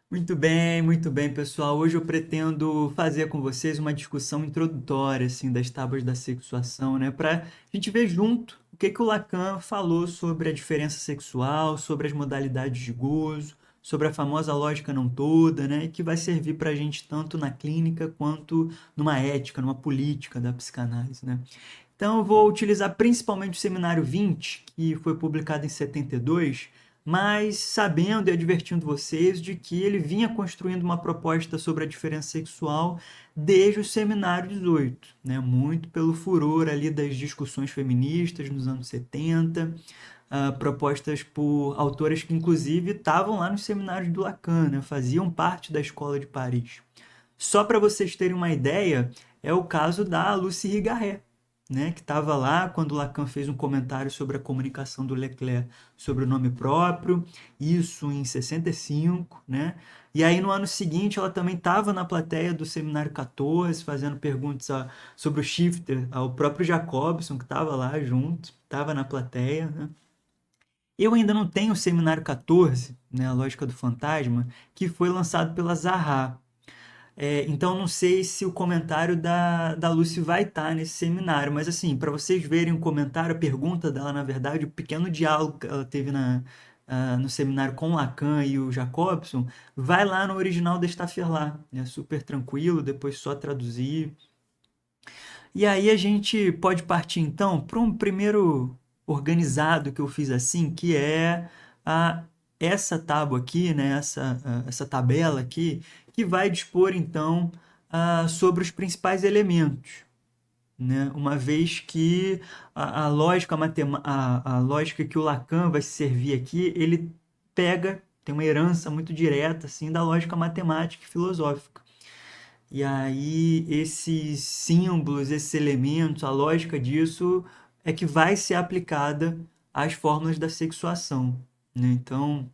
Muito bem, pessoal. Hoje eu pretendo fazer com vocês uma discussão introdutória assim das tábuas da sexuação, né, para a gente ver junto o que que o Lacan falou sobre a diferença sexual, sobre as modalidades de gozo, sobre a famosa lógica não toda, né, e que vai servir para a gente tanto na clínica quanto numa ética, numa política da psicanálise, né. Então, eu vou utilizar principalmente o Seminário 20, que foi publicado em 72, mas sabendo e advertindo vocês de que ele vinha construindo uma proposta sobre a diferença sexual desde o Seminário 18, né? Muito pelo furor ali das discussões feministas nos anos 70, propostas por autoras que inclusive estavam lá nos seminários do Lacan, né? Faziam parte da Escola de Paris. Só para vocês terem uma ideia, é o caso da Lucy Rigaret, né, que estava lá quando Lacan fez um comentário sobre a comunicação do Leclerc sobre o nome próprio, isso em 65, né? E aí no ano seguinte ela também estava na plateia do Seminário 14, fazendo perguntas sobre o Shifter, ao próprio Jacobson, que estava lá junto, estava na plateia, né? Eu ainda não tenho o Seminário 14, né, a Lógica do Fantasma, que foi lançado pela Zaha. Então, não sei se o comentário da Lucy vai estar nesse seminário, mas assim, para vocês verem o comentário, a pergunta dela, na verdade, o pequeno diálogo que ela teve no seminário com o Lacan e o Jacobson, vai lá no original da Staffirla, é super tranquilo, depois só traduzir. E aí a gente pode partir então para um primeiro organizado que eu fiz assim, que é a, essa tábua aqui, né, essa tabela aqui, que vai dispor então sobre os principais elementos, né? Uma vez que a lógica a lógica que o Lacan vai se servir aqui, ele tem uma herança muito direta assim da lógica matemática e filosófica. E aí, esses símbolos, esses elementos, a lógica disso é que vai ser aplicada às fórmulas da sexuação, né? Então,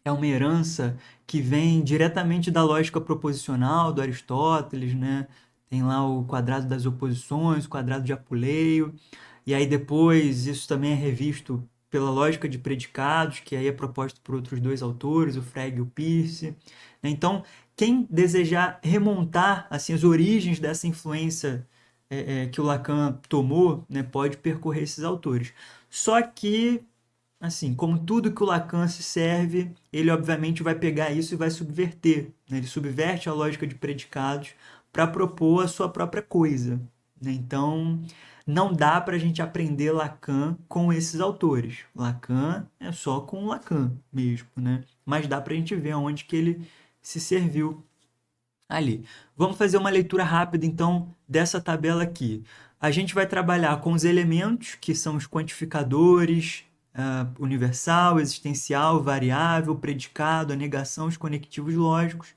é uma herança que vem diretamente da lógica proposicional do Aristóteles, né? Tem lá o quadrado das oposições, o quadrado de Apuleio, e aí depois isso também é revisto pela lógica de predicados, que aí é proposto por outros dois autores, o Frege e o Peirce. Então, quem desejar remontar assim as origens dessa influência que o Lacan tomou, né, pode percorrer esses autores. Só que assim, como tudo que o Lacan se serve, ele obviamente vai pegar isso e vai subverter, né? Ele subverte a lógica de predicados para propor a sua própria coisa, né? Então, não dá para a gente aprender Lacan com esses autores. Lacan é só com Lacan mesmo, né? Mas dá para a gente ver onde que ele se serviu ali. Vamos fazer uma leitura rápida, então, dessa tabela aqui. A gente vai trabalhar com os elementos, que são os quantificadores, universal, existencial, variável, predicado, a negação, os conectivos lógicos.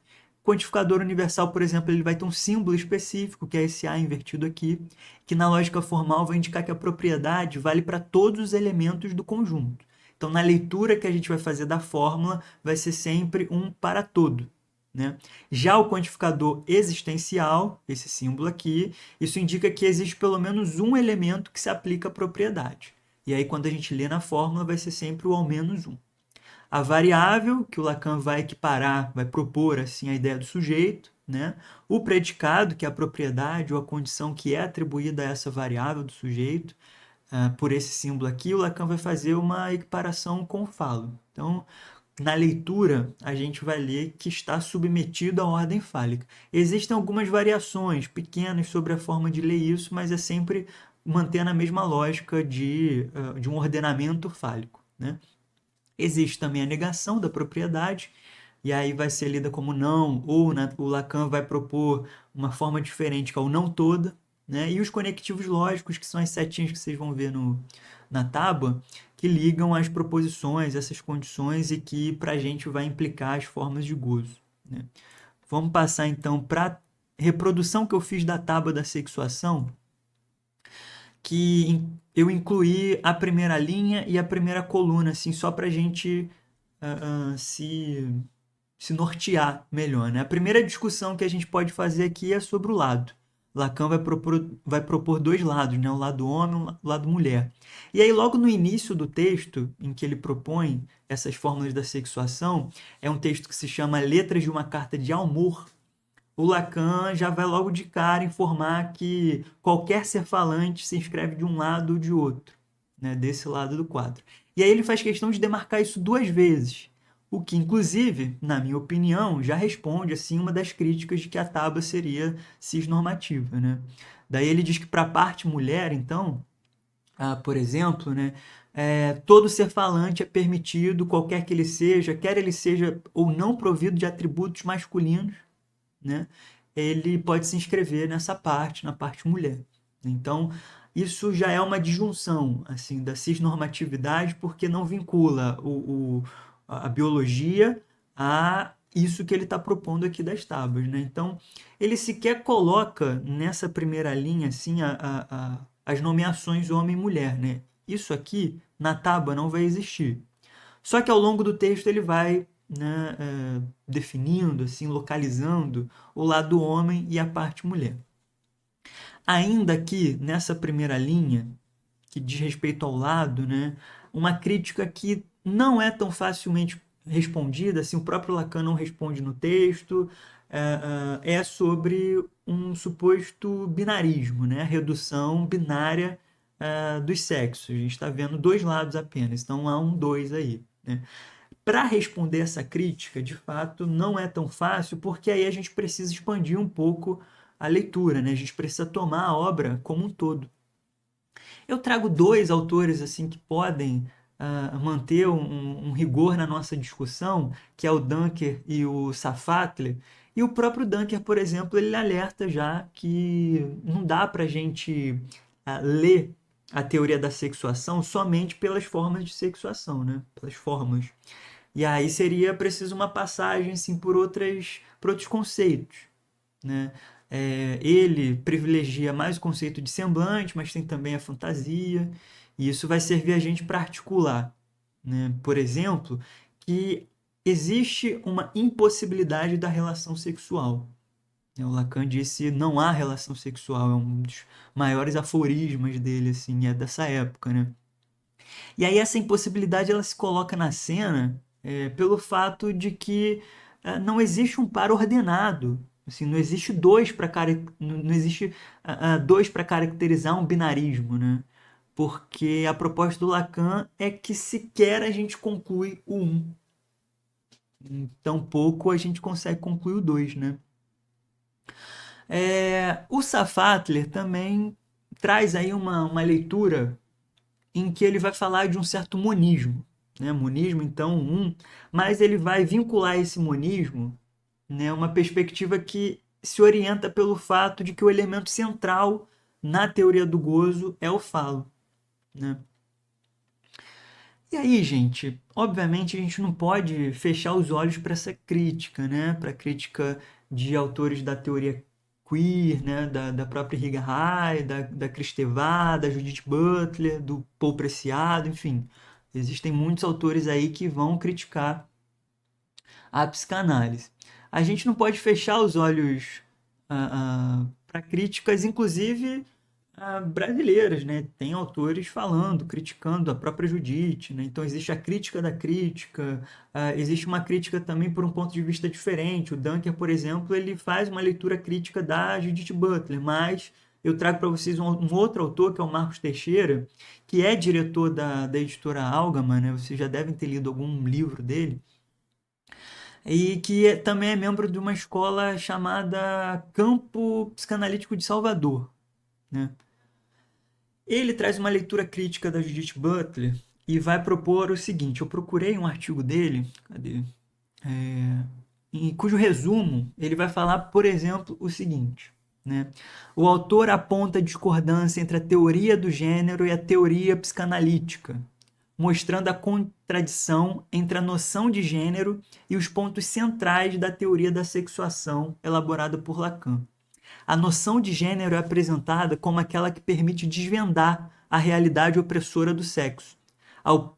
Quantificador universal, por exemplo, ele vai ter um símbolo específico, que é esse A invertido aqui, que na lógica formal vai indicar que a propriedade vale para todos os elementos do conjunto. Então, na leitura que a gente vai fazer da fórmula, vai ser sempre um para todo, né? Já o quantificador existencial, esse símbolo aqui, isso indica que existe pelo menos um elemento que se aplica à propriedade. E aí, quando a gente lê na fórmula, vai ser sempre o ao menos um. A variável, que o Lacan vai equiparar, vai propor assim a ideia do sujeito, né? O predicado, que é a propriedade ou a condição que é atribuída a essa variável do sujeito, por esse símbolo aqui, o Lacan vai fazer uma equiparação com o falo. Então, na leitura, a gente vai ler que está submetido à ordem fálica. Existem algumas variações pequenas sobre a forma de ler isso, mas é sempre mantendo a mesma lógica de um ordenamento fálico, né? Existe também a negação da propriedade, e aí vai ser lida como não, ou o Lacan vai propor uma forma diferente, que é o não toda, né? E os conectivos lógicos, que são as setinhas que vocês vão ver na tábua, que ligam as proposições, essas condições, e que para a gente vai implicar as formas de gozo, né? Vamos passar então para a reprodução que eu fiz da tábua da sexuação, que eu incluí a primeira linha e a primeira coluna, assim, só para a gente se nortear melhor, né? A primeira discussão que a gente pode fazer aqui é sobre o lado. Lacan vai propor dois lados, né? O lado homem e o lado mulher. E aí, logo no início do texto, em que ele propõe essas fórmulas da sexuação, é um texto que se chama Letras de uma Carta de Amor. O Lacan já vai logo de cara informar que qualquer ser falante se inscreve de um lado ou de outro, né? Desse lado do quadro. E aí ele faz questão de demarcar isso duas vezes. O que, inclusive, na minha opinião, já responde assim uma das críticas de que a tábua seria cisnormativa, né? Daí ele diz que para a parte mulher, então, por exemplo, né, todo ser falante é permitido, qualquer que ele seja, quer ele seja ou não provido de atributos masculinos, né, ele pode se inscrever nessa parte, na parte mulher. Então, isso já é uma disjunção assim da cisnormatividade, porque não vincula a biologia a isso que ele está propondo aqui das tábuas, né? Então, ele sequer coloca nessa primeira linha assim as nomeações homem e mulher, né? Isso aqui na tábua não vai existir. Só que ao longo do texto ele vai, né, definindo, assim, localizando o lado homem e a parte mulher. Ainda que nessa primeira linha, que diz respeito ao lado, né, uma crítica que não é tão facilmente respondida, assim, o próprio Lacan não responde no texto, é sobre um suposto binarismo, né, a redução binária dos sexos. A gente está vendo dois lados apenas, então há um dois aí, né? Para responder essa crítica, de fato, não é tão fácil, porque aí a gente precisa expandir um pouco a leitura, né? A gente precisa tomar a obra como um todo. Eu trago dois autores assim que podem manter um rigor na nossa discussão, que é o Dunker e o Safatli. E o próprio Dunker, por exemplo, ele alerta já que não dá para a gente ler a teoria da sexuação somente pelas formas de sexuação, né? Pelas formas. E aí seria preciso uma passagem assim, por outros conceitos, né? Ele privilegia mais o conceito de semblante, mas tem também a fantasia, e isso vai servir a gente para articular, né? Por exemplo, que existe uma impossibilidade da relação sexual. O Lacan disse não há relação sexual, é um dos maiores aforismos dele, assim, é dessa época, né? E aí essa impossibilidade ela se coloca na cena pelo fato de que não existe um par ordenado. Assim, não existe não existe dois para caracterizar um binarismo, né? Porque a proposta do Lacan é que sequer a gente conclui o um. Tampouco a gente consegue concluir o dois, né? O Safatler também traz aí uma leitura em que ele vai falar de um certo monismo, né? Monismo, então, mas ele vai vincular esse monismo, né, uma perspectiva que se orienta pelo fato de que o elemento central na teoria do gozo é o falo, né? E aí, gente, obviamente a gente não pode fechar os olhos para essa crítica, né? Para a crítica de autores da teoria queer, né? Da própria Riga Ray, da Kristeva, da Judith Butler, do Paul Preciado, enfim. Existem muitos autores aí que vão criticar a psicanálise. A gente não pode fechar os olhos para críticas, inclusive brasileiras, né? Tem autores falando, criticando a própria Judite, né? Então existe a crítica da crítica, existe uma crítica também por um ponto de vista diferente. O Dunker, por exemplo, ele faz uma leitura crítica da Judith Butler, mas eu trago para vocês um outro autor, que é o Marcos Teixeira, que é diretor da editora Algama, né? Vocês já devem ter lido algum livro dele, e que também é membro de uma escola chamada Campo Psicanalítico de Salvador, né? Ele traz uma leitura crítica da Judith Butler e vai propor o seguinte: eu procurei um artigo dele, cadê? Em cujo resumo ele vai falar, por exemplo, o seguinte, né? O autor aponta a discordância entre a teoria do gênero e a teoria psicanalítica, mostrando a contradição entre a noção de gênero e os pontos centrais da teoria da sexuação elaborada por Lacan. A noção de gênero é apresentada como aquela que permite desvendar a realidade opressora do sexo.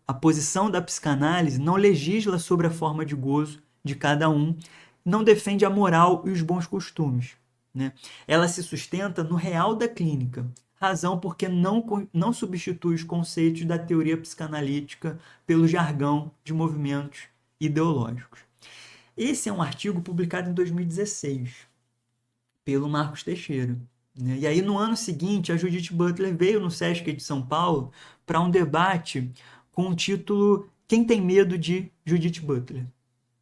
A posição da psicanálise não legisla sobre a forma de gozo de cada um, não defende a moral e os bons costumes. né? Ela se sustenta no real da clínica, razão porque não substitui os conceitos da teoria psicanalítica pelo jargão de movimentos ideológicos. Esse é um artigo publicado em 2016 pelo Marcos Teixeira, né? E aí, no ano seguinte, a Judith Butler veio no Sesc de São Paulo para um debate com o título Quem tem medo de Judith Butler?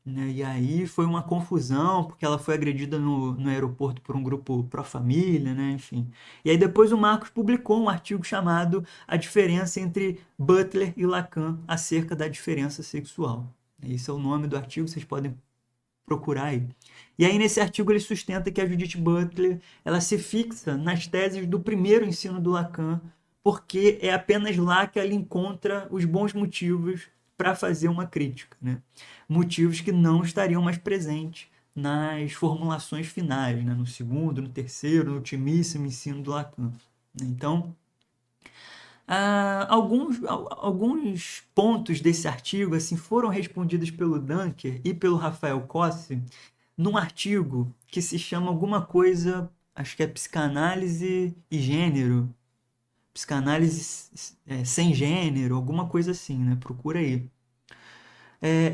Né? E aí foi uma confusão, porque ela foi agredida no aeroporto por um grupo pró-família, né? Enfim. E aí depois o Marcos publicou um artigo chamado A Diferença entre Butler e Lacan acerca da diferença sexual. Esse é o nome do artigo, vocês podem procurar aí. E aí nesse artigo ele sustenta que a Judith Butler ela se fixa nas teses do primeiro ensino do Lacan, porque é apenas lá que ela encontra os bons motivos para fazer uma crítica, né? Motivos que não estariam mais presentes nas formulações finais, né? No segundo, no terceiro, no ultimíssimo ensino do Lacan. Então, alguns pontos desse artigo assim foram respondidos pelo Dunker e pelo Rafael Cossi num artigo que se chama alguma coisa, acho que é Psicanálise e Gênero, Psicanálise sem Gênero, alguma coisa assim, né? Procura aí.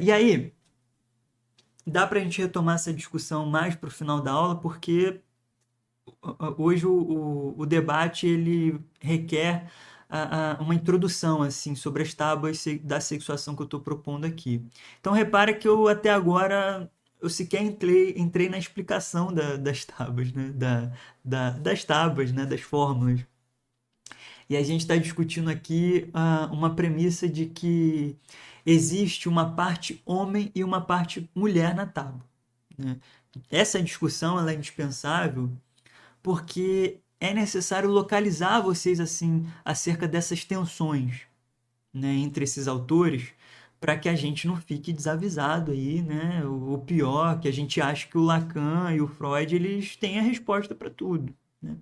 E aí, dá para a gente retomar essa discussão mais para o final da aula, porque hoje o debate ele requer uma introdução assim sobre as tábuas da sexuação que eu estou propondo aqui. Então repara que eu até agora eu sequer entrei na explicação das tábuas, né? Das tábuas, né? Das fórmulas. E a gente está discutindo aqui uma premissa de que existe uma parte homem e uma parte mulher na tábua, né? Essa discussão ela é indispensável porque é necessário localizar vocês assim acerca dessas tensões, né, entre esses autores, para que a gente não fique desavisado aí, né? O pior, que a gente acha que o Lacan e o Freud eles têm a resposta para tudo, né?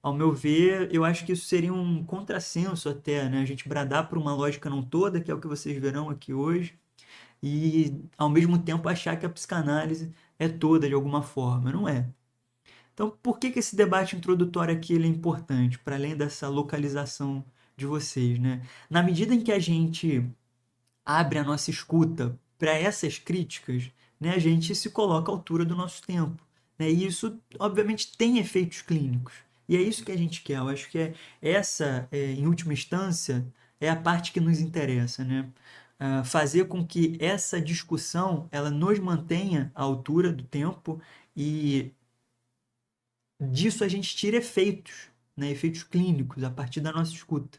Ao meu ver, eu acho que isso seria um contrassenso até, né? A gente bradar por uma lógica não toda, que é o que vocês verão aqui hoje, e ao mesmo tempo achar que a psicanálise é toda de alguma forma. Não é. Então, por que esse debate introdutório aqui ele é importante, para além dessa localização de vocês, né? Na medida em que a gente abre a nossa escuta para essas críticas, né, a gente se coloca à altura do nosso tempo, né? E isso, obviamente, tem efeitos clínicos. E é isso que a gente quer. Eu acho que essa, em última instância, é a parte que nos interessa, né? Fazer com que essa discussão ela nos mantenha à altura do tempo e disso a gente tira efeitos, né? Efeitos clínicos a partir da nossa escuta.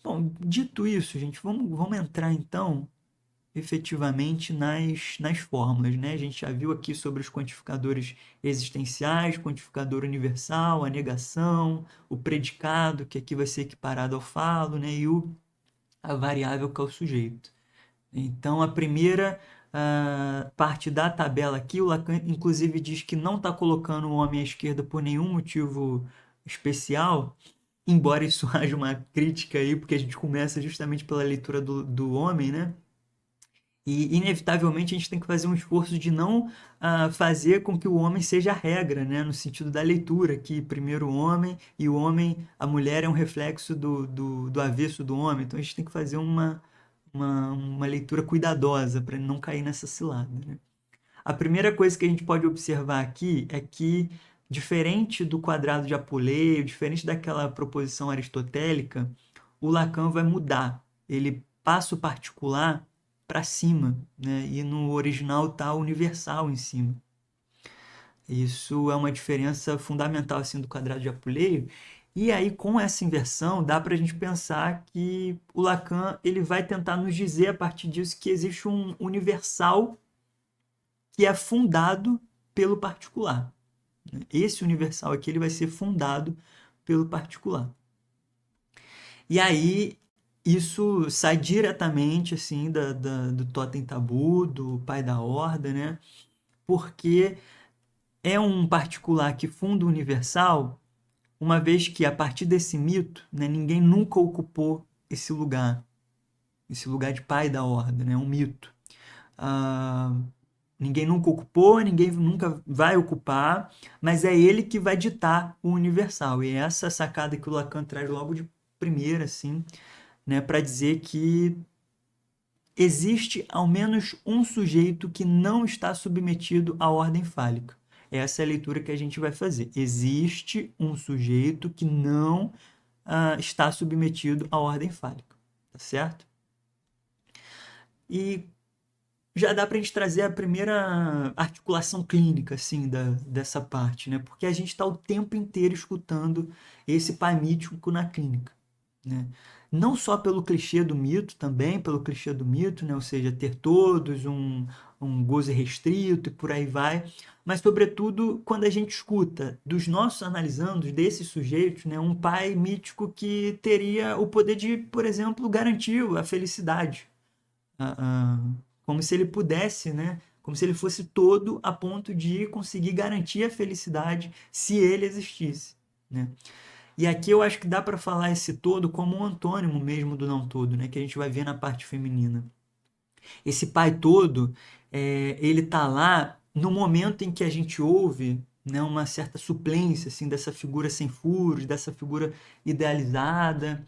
Bom, dito isso, gente, vamos entrar então efetivamente nas fórmulas, né? A gente já viu aqui sobre os quantificadores existenciais, quantificador universal, a negação, o predicado, que aqui vai ser equiparado ao falo, né? E a variável que é o sujeito. Então, a primeira parte da tabela aqui, o Lacan inclusive diz que não está colocando o homem à esquerda por nenhum motivo especial, embora isso haja uma crítica aí, porque a gente começa justamente pela leitura do homem, né? E, inevitavelmente, a gente tem que fazer um esforço de não fazer com que o homem seja a regra, né? No sentido da leitura, que primeiro o homem e o homem, a mulher é um reflexo do avesso do homem. Então, a gente tem que fazer uma leitura cuidadosa para não cair nessa cilada, né? A primeira coisa que a gente pode observar aqui é que, diferente do quadrado de Apuleio, diferente daquela proposição aristotélica, o Lacan vai mudar. Ele passa o particular para cima, né? E no original está o universal em cima. Isso é uma diferença fundamental assim, do quadrado de Apuleio. E aí, com essa inversão, dá para a gente pensar que o Lacan ele vai tentar nos dizer, a partir disso, que existe um universal que é fundado pelo particular. Esse universal aqui ele vai ser fundado pelo particular. E aí isso sai diretamente assim do totem tabu, do pai da horda, né? Porque é um particular que funda o universal, uma vez que a partir desse mito, né, ninguém nunca ocupou esse lugar de pai da horda, né? Um mito. Ninguém nunca ocupou, ninguém nunca vai ocupar, mas é ele que vai ditar o universal. E é essa sacada que o Lacan traz logo de primeira, assim, né, para dizer que existe ao menos um sujeito que não está submetido à ordem fálica. Essa é a leitura que a gente vai fazer. Existe um sujeito que não está submetido à ordem fálica, tá certo? E já dá para a gente trazer a primeira articulação clínica assim dessa parte, né? Porque a gente está o tempo inteiro escutando esse pai mítico na clínica, né? Não só pelo clichê do mito, também pelo clichê do mito, né? Ou seja, ter todos um gozo restrito e por aí vai, mas sobretudo quando a gente escuta dos nossos analisandos, desses sujeitos, né? Um pai mítico que teria o poder de, por exemplo, garantir a felicidade, a, a, como se ele pudesse, né? Como se ele fosse todo a ponto de conseguir garantir a felicidade se ele existisse, né? E aqui eu acho que dá para falar esse todo como um antônimo mesmo do não todo, né? Que a gente vai ver na parte feminina. Esse pai todo, ele tá lá no momento em que a gente ouve, né, uma certa suplência assim dessa figura sem furos, dessa figura idealizada,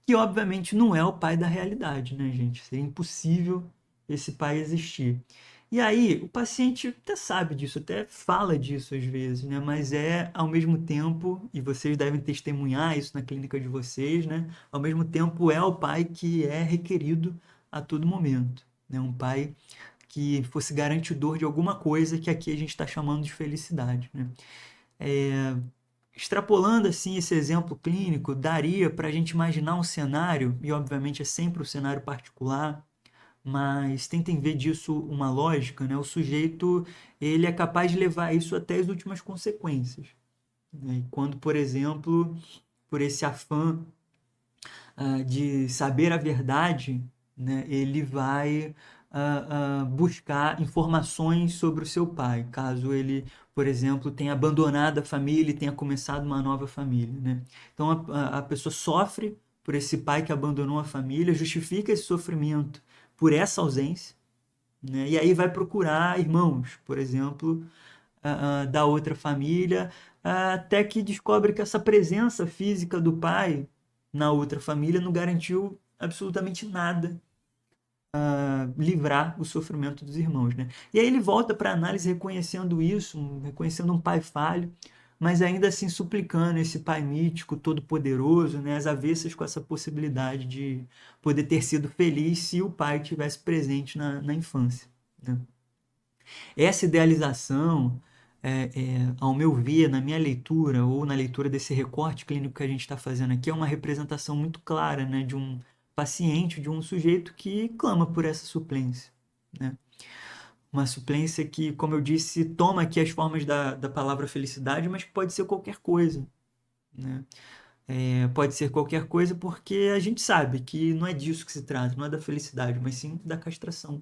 que obviamente não é o pai da realidade, né, gente? Seria impossível esse pai existir. E aí, o paciente até sabe disso, até fala disso às vezes, né? Mas é ao mesmo tempo, e vocês devem testemunhar isso na clínica de vocês, né? Ao mesmo tempo é o pai que é requerido a todo momento, né? Um pai que fosse garantidor de alguma coisa que aqui a gente está chamando de felicidade, né? É, extrapolando assim esse exemplo clínico, daria para a gente imaginar um cenário, e obviamente é sempre o cenário particular, mas tentem ver disso uma lógica, né? O sujeito ele é capaz de levar isso até as últimas consequências, né? Quando, por exemplo, por esse afã de saber a verdade, né, ele vai buscar informações sobre o seu pai, caso ele, por exemplo, tenha abandonado a família e tenha começado uma nova família, né? Então a pessoa sofre por esse pai que abandonou a família, justifica esse sofrimento por essa ausência, né? E aí vai procurar irmãos, por exemplo, da outra família, até que descobre que essa presença física do pai na outra família não garantiu absolutamente nada livrar o sofrimento dos irmãos, né? E aí ele volta para a análise reconhecendo isso, reconhecendo um pai falho, mas ainda assim suplicando esse pai mítico, todo-poderoso, né, às avessas com essa possibilidade de poder ter sido feliz se o pai tivesse presente na infância, né? Essa idealização, ao meu ver, na minha leitura ou na leitura desse recorte clínico que a gente está fazendo aqui, é uma representação muito clara, né, de um paciente, de um sujeito que clama por essa suplência, né? Uma suplência que, como eu disse, toma aqui as formas da palavra felicidade, mas pode ser qualquer coisa, né? Pode ser qualquer coisa porque a gente sabe que não é disso que se trata, não é da felicidade, mas sim da castração.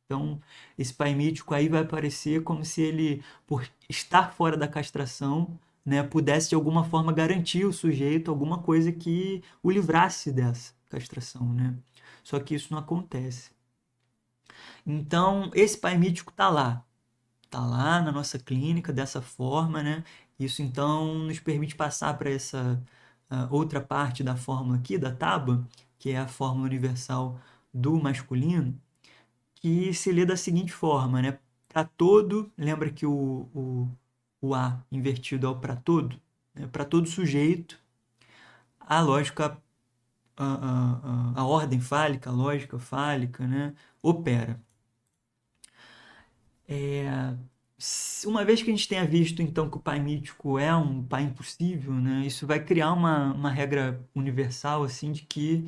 Então, esse pai mítico aí vai aparecer como se ele, por estar fora da castração, né, pudesse de alguma forma garantir ao sujeito alguma coisa que o livrasse dessa castração, né? Só que isso não acontece. Então, esse pai mítico tá lá na nossa clínica dessa forma, né? Isso então nos permite passar para essa outra parte da fórmula aqui, da tábua, que é a fórmula universal do masculino, que se lê da seguinte forma, né? Para todo, lembra que o A invertido é o para todo, né? Para todo sujeito, a lógica, a ordem fálica, a lógica fálica, né? Opera. Uma vez que a gente tenha visto então que o pai mítico é um pai impossível, né? Isso vai criar uma regra universal assim de que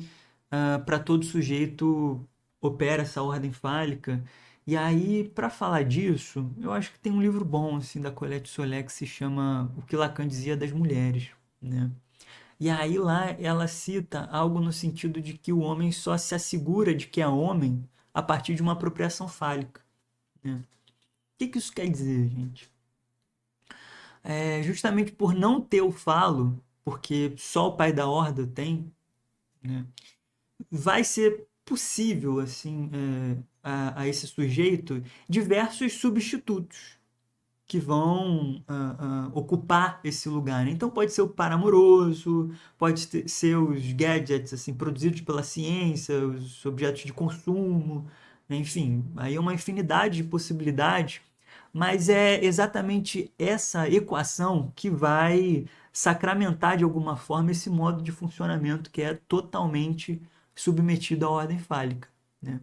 para todo sujeito opera essa ordem fálica. E aí, para falar disso, eu acho que tem um livro bom assim da Colette Solé que se chama O que Lacan dizia das mulheres, né? E aí lá ela cita algo no sentido de que o homem só se assegura de que é homem a partir de uma apropriação fálica, né? O que que isso quer dizer, gente? Justamente por não ter o falo, porque só o pai da horda tem, né? Vai ser possível, assim, a esse sujeito diversos substitutos que vão ocupar esse lugar, né? Então pode ser o par amoroso, ser os gadgets assim, produzidos pela ciência, os objetos de consumo, né? Enfim, aí é uma infinidade de possibilidades, mas é exatamente essa equação que vai sacramentar de alguma forma esse modo de funcionamento que é totalmente submetido à ordem fálica, né?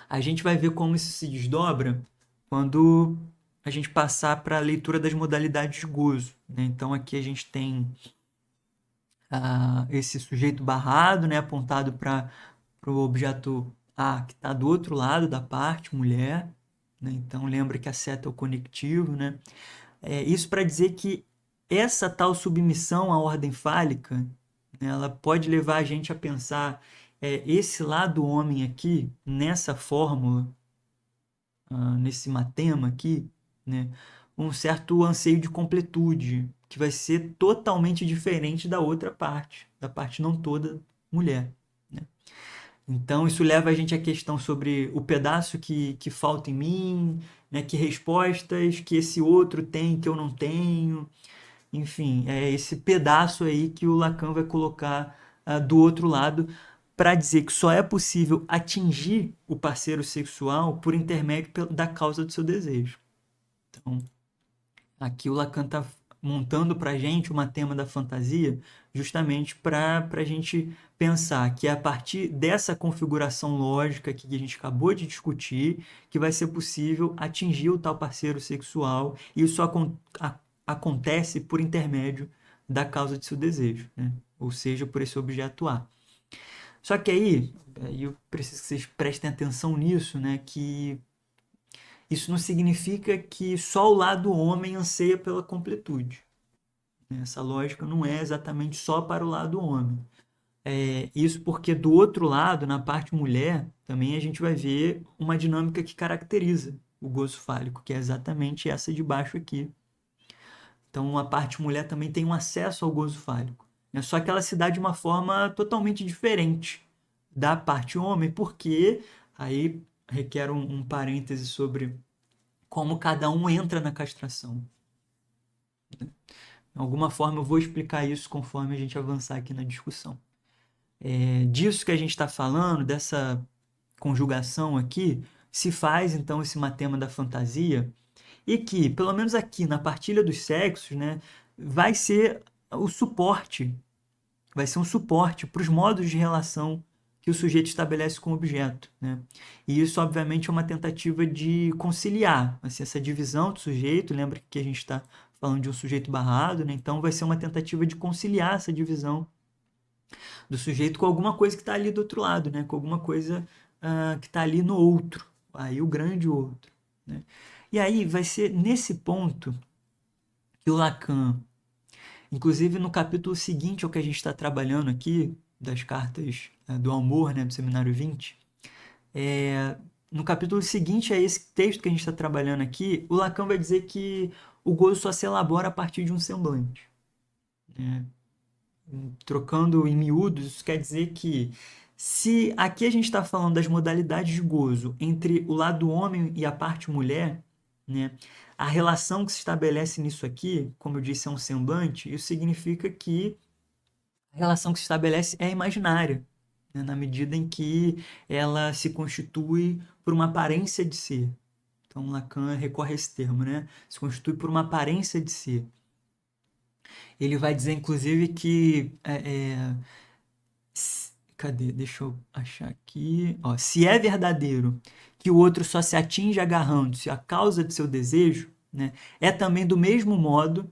A gente vai ver como isso se desdobra quando a gente passar para a leitura das modalidades de gozo, né? Então aqui a gente tem esse sujeito barrado, né, apontado para o objeto A, que está do outro lado da parte, mulher, né? Então lembra que a seta é o conectivo, né? Isso para dizer que essa tal submissão à ordem fálica, né, ela pode levar a gente a pensar esse lado homem aqui, nessa fórmula, nesse matema aqui, né, um certo anseio de completude, que vai ser totalmente diferente da outra parte, da parte não toda mulher, né? Então, isso leva a gente à questão sobre o pedaço que falta em mim, né, que respostas que esse outro tem que eu não tenho. Enfim, é esse pedaço aí que o Lacan vai colocar do outro lado para dizer que só é possível atingir o parceiro sexual por intermédio da causa do seu desejo. Então, aqui o Lacan está montando para a gente uma tema da fantasia justamente para a gente pensar que é a partir dessa configuração lógica que a gente acabou de discutir que vai ser possível atingir o tal parceiro sexual e isso acontece por intermédio da causa de seu desejo, né? Ou seja, por esse objeto A. Só que aí eu preciso que vocês prestem atenção nisso, né? Que isso não significa que só o lado homem anseia pela completude. Essa lógica não é exatamente só para o lado homem. Isso porque do outro lado, na parte mulher, também a gente vai ver uma dinâmica que caracteriza o gozo fálico, que é exatamente essa de baixo aqui. Então a parte mulher também tem um acesso ao gozo fálico, né? Só que ela se dá de uma forma totalmente diferente da parte homem, porque aí requer um parêntese sobre como cada um entra na castração. De alguma forma eu vou explicar isso conforme a gente avançar aqui na discussão. Disso que a gente está falando, dessa conjugação aqui, se faz então esse matema da fantasia, e que, pelo menos aqui na partilha dos sexos, né, vai ser o suporte, vai ser um suporte para os modos de relação que o sujeito estabelece com o objeto, né? E isso, obviamente, é uma tentativa de conciliar assim, essa divisão do sujeito. Lembra que a gente está falando de um sujeito barrado, né? Então vai ser uma tentativa de conciliar essa divisão do sujeito com alguma coisa que está ali do outro lado, né? Com alguma coisa que está ali no outro, aí o grande outro, né? E aí vai ser nesse ponto que o Lacan, inclusive no capítulo seguinte ao que a gente está trabalhando aqui, das cartas do Amor, né, do Seminário 20, no capítulo seguinte a esse texto que a gente está trabalhando aqui, o Lacan vai dizer que o gozo só se elabora a partir de um semblante, né? Trocando em miúdos, isso quer dizer que se aqui a gente está falando das modalidades de gozo entre o lado homem e a parte mulher, né, a relação que se estabelece nisso aqui, como eu disse, é um semblante, isso significa que a relação que se estabelece é imaginária, né, na medida em que ela se constitui por uma aparência de ser. Então Lacan recorre a esse termo, né? Se constitui por uma aparência de ser. Ele vai dizer, inclusive, que cadê? Deixa eu achar aqui. Ó, se é verdadeiro que o outro só se atinge agarrando-se à causa de seu desejo, né, é também do mesmo modo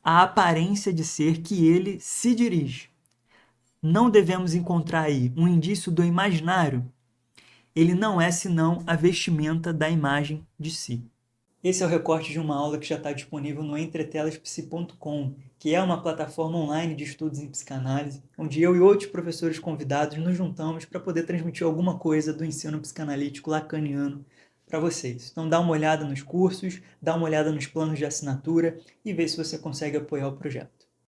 a aparência de ser que ele se dirige. Não devemos encontrar aí um indício do imaginário? Ele não é senão a vestimenta da imagem de si. Esse é o recorte de uma aula que já está disponível no entretelaspsi.com, que é uma plataforma online de estudos em psicanálise, onde eu e outros professores convidados nos juntamos para poder transmitir alguma coisa do ensino psicanalítico lacaniano para vocês. Então dá uma olhada nos cursos, dá uma olhada nos planos de assinatura e vê se você consegue apoiar o projeto.